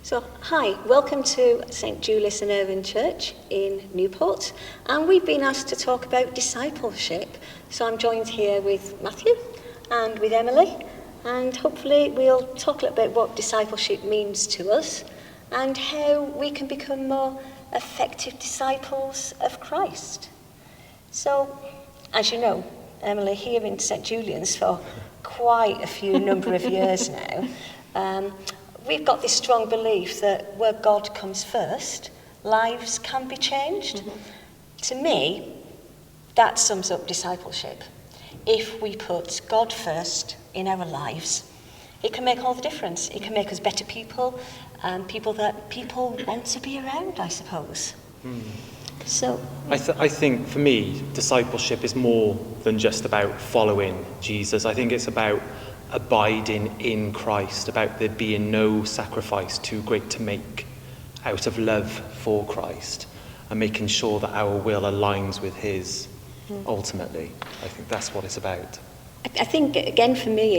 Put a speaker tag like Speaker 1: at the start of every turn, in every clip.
Speaker 1: So, hi, welcome to St Julius and Irvine Church in Newport, and we've been asked to talk about discipleship. So I'm joined here with Matthew and with Emily, and hopefully we'll talk a little bit what discipleship means to us and how we can become more effective disciples of Christ. So, as you know, Emily, here in St Julian's for quite a few number of years now, we've got this strong belief that where God comes first, lives can be changed. Mm-hmm. To me, that sums up discipleship. If we put God first in our lives, it can make all the difference. It can make us better people, and people that people want to be around, I suppose. So,
Speaker 2: I think for me, discipleship is more than just about following Jesus. I think it's about abiding in Christ, about there being no sacrifice too great to make out of love for Christ, and making sure that our will aligns with his ultimately. I think that's what it's about.
Speaker 1: I think, again, for me,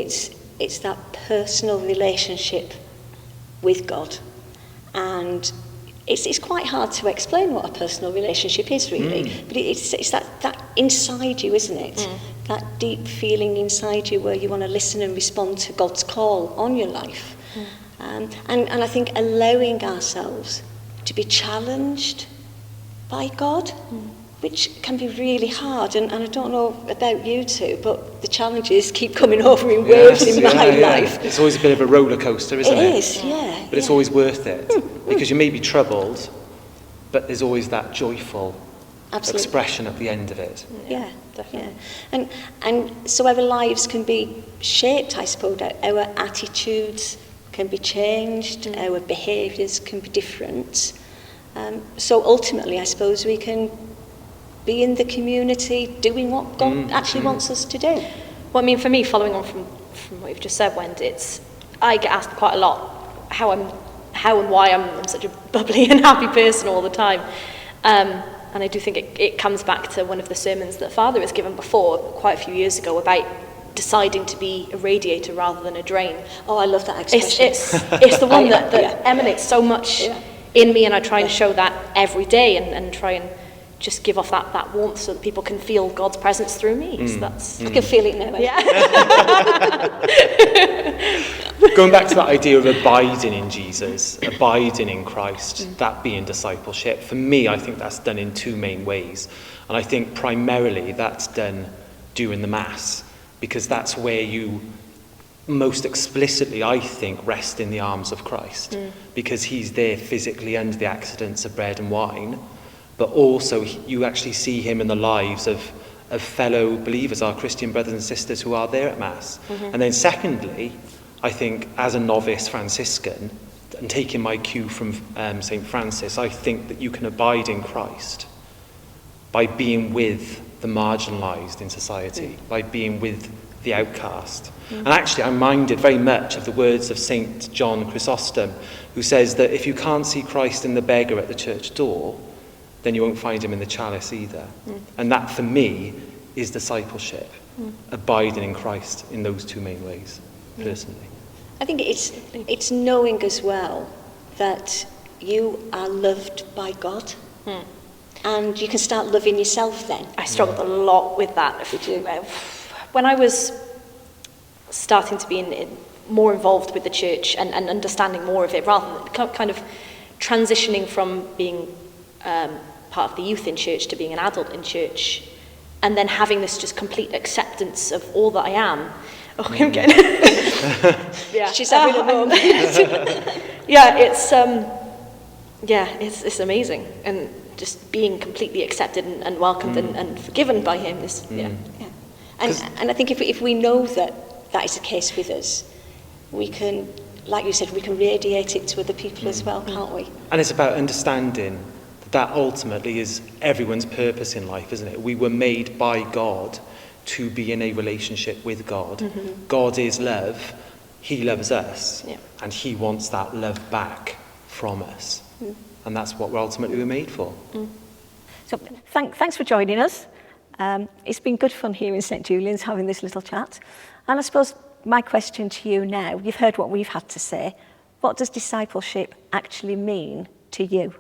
Speaker 1: it's that personal relationship with God. And it's quite hard to explain what a personal relationship is, really. But it's that inside you, isn't it? That deep feeling inside you where you want to listen and respond to God's call on your life. And I think allowing ourselves to be challenged by God, which can be really hard. And I don't know about you two, but the challenges keep coming over in waves in my life.
Speaker 2: It's always a bit of a roller coaster, isn't it?
Speaker 1: It is, yeah.
Speaker 2: But it's always worth it, because you may be troubled, but there's always that joyful expression at the end of it.
Speaker 1: Yeah, definitely. Yeah. And so our lives can be shaped, I suppose. Our attitudes can be changed, our behaviours can be different. So ultimately, I suppose, we can be in the community doing what God actually wants us to do.
Speaker 3: Well, I mean, for me, following on from what you've just said, Wendy, I get asked quite a lot how and why I'm such a bubbly and happy person all the time. And I do think it comes back to one of the sermons that Father has given before, quite a few years ago, about deciding to be a radiator rather than a drain.
Speaker 1: Oh, I love that expression.
Speaker 3: It's the one that emanates so much in me, and I try and show that every day and try and just give off that warmth so that people can feel God's presence through me. So
Speaker 1: I can feel it now.
Speaker 3: Yeah.
Speaker 2: Going back to that idea of abiding in Jesus, abiding in Christ, that being discipleship, for me, I think that's done in two main ways. And I think primarily that's done during the Mass, because that's where you most explicitly, I think, rest in the arms of Christ, because he's there physically under the accidents of bread and wine, but also you actually see him in the lives of fellow believers, our Christian brothers and sisters who are there at Mass. And then secondly, I think as a novice Franciscan, and taking my cue from St. Francis, I think that you can abide in Christ by being with the marginalised in society, by being with the outcast. And actually I'm minded very much of the words of St. John Chrysostom, who says that if you can't see Christ in the beggar at the church door, then you won't find him in the chalice either. And that, for me, is discipleship, abiding in Christ in those two main ways, personally.
Speaker 1: I think it's knowing as well that you are loved by God, and you can start loving yourself then.
Speaker 3: I struggled a lot with that. When I was starting to be more involved with the church and understanding more of it, rather than kind of transitioning from being part of the youth in church to being an adult in church, and then having this just complete acceptance of all that I am. Oh, I'm getting yeah.
Speaker 1: She's having a moment.
Speaker 3: Yeah, it's amazing, and just being completely accepted and welcomed and forgiven by him is
Speaker 1: And I think if we know that is the case with us, we can, like you said, we can radiate it to other people as well, can't we?
Speaker 2: And it's about understanding that ultimately is everyone's purpose in life, isn't it? We were made by God to be in a relationship with God. God is love. He loves us, and he wants that love back from us. And that's what we're ultimately made for.
Speaker 1: So thanks for joining us. It's been good fun here in St Julian's having this little chat. And I suppose my question to you now, you've heard what we've had to say. what does discipleship actually mean to you?